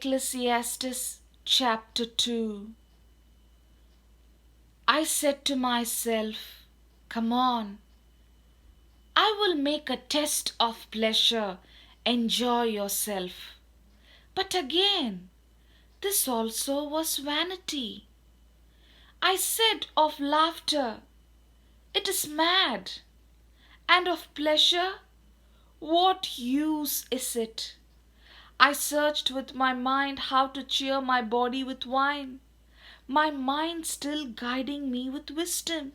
Ecclesiastes chapter 2. I said to myself, come on, I will make a test of pleasure, enjoy yourself. But again, this also was vanity. I said of laughter, it is mad, and of pleasure, what use is it? I searched with my mind how to cheer my body with wine, my mind still guiding me with wisdom,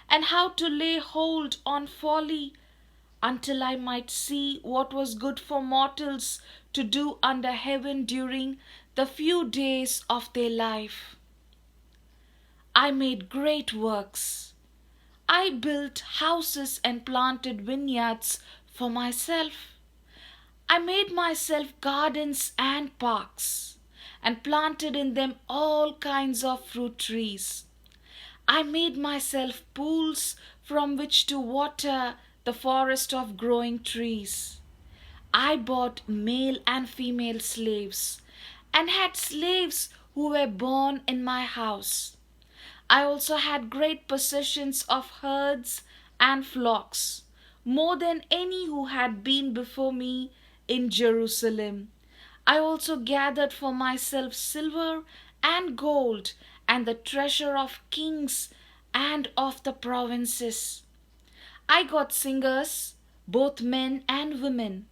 and how to lay hold on folly until I might see what was good for mortals to do under heaven during the few days of their life. I made great works. I built houses and planted vineyards for myself. I made myself gardens and parks, and planted in them all kinds of fruit trees. I made myself pools from which to water the forest of growing trees. I bought male and female slaves, and had slaves who were born in my house. I also had great possessions of herds and flocks, more than any who had been before me in Jerusalem. I also gathered for myself silver and gold and the treasure of kings and of the provinces. I got singers, both men and women,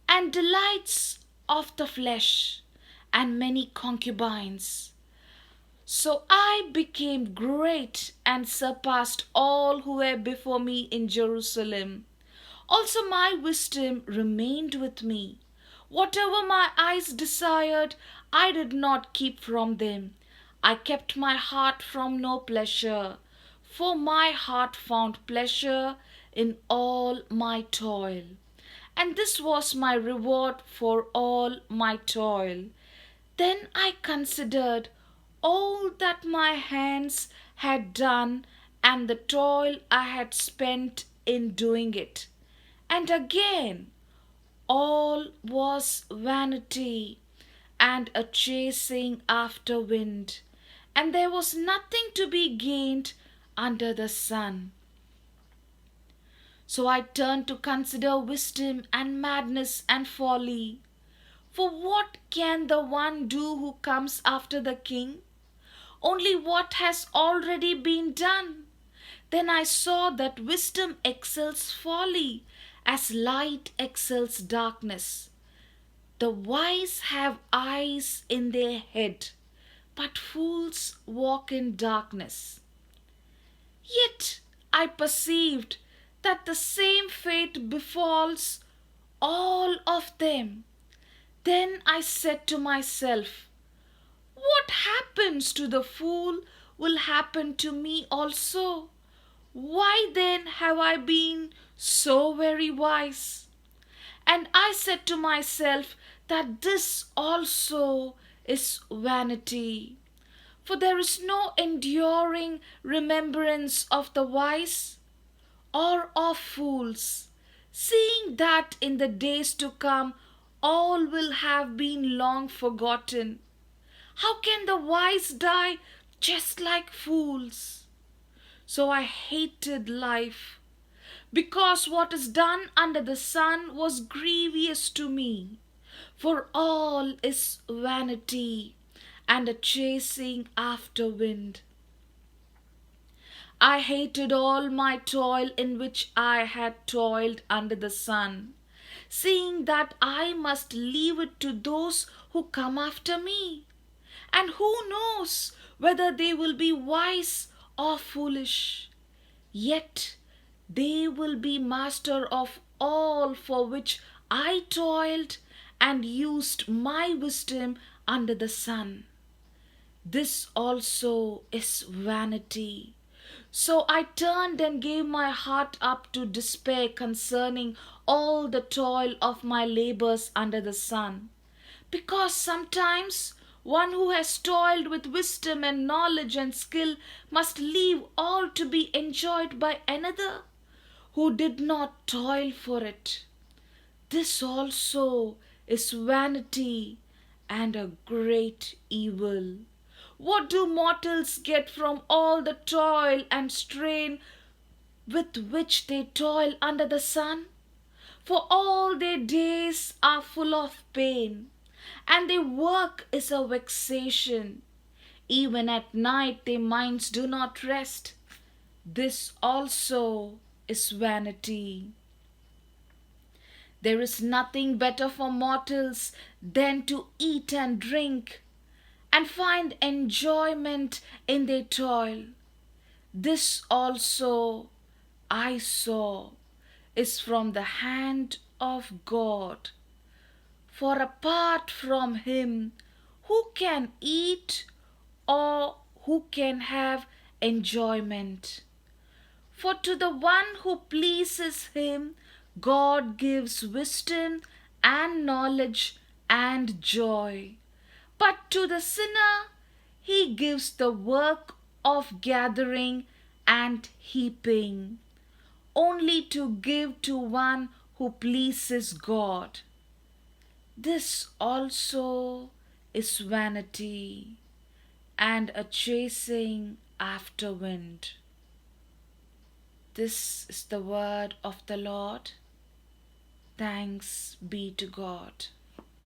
and delights of the flesh, and many concubines. So I became great and surpassed all who were before me in Jerusalem. Also my wisdom remained with me. Whatever my eyes desired, I did not keep from them. I kept my heart from no pleasure, for my heart found pleasure in all my toil. And this was my reward for all my toil. Then I considered all that my hands had done and the toil I had spent in doing it. And again, all was vanity and a chasing after wind, and there was nothing to be gained under the sun. So I turned to consider wisdom and madness and folly. For what can the one do who comes after the king? Only what has already been done. Then I saw that wisdom excels folly, as light excels darkness. The wise have eyes in their head, but fools walk in darkness. Yet I perceived that the same fate befalls all of them. Then I said to myself, what happens to the fool will happen to me also. Why then have I been so very wise? And I said to myself that this also is vanity. For there is no enduring remembrance of the wise or of fools, seeing that in the days to come all will have been long forgotten. How can the wise die just like fools? So I hated life, because what is done under the sun was grievous to me. For all is vanity and a chasing after wind. I hated all my toil in which I had toiled under the sun, seeing that I must leave it to those who come after me. And who knows whether they will be wise or foolish? Yet they will be master of all for which I toiled and used my wisdom under the sun. This also is vanity. So I turned and gave my heart up to despair concerning all the toil of my labors under the sun. Because sometimes one who has toiled with wisdom and knowledge and skill must leave all to be enjoyed by another who did not toil for it. This also is vanity and a great evil. What do mortals get from all the toil and strain with which they toil under the sun? For all their days are full of pain, and their work is a vexation. Even at night their minds do not rest. This also is vanity. There is nothing better for mortals than to eat and drink, and find enjoyment in their toil. This also I saw is from the hand of God. For apart from Him, who can eat or who can have enjoyment? For to the one who pleases Him, God gives wisdom and knowledge and joy. But to the sinner, He gives the work of gathering and heaping, only to give to one who pleases God. This also is vanity and a chasing after wind. This is the word of the Lord. Thanks be to God.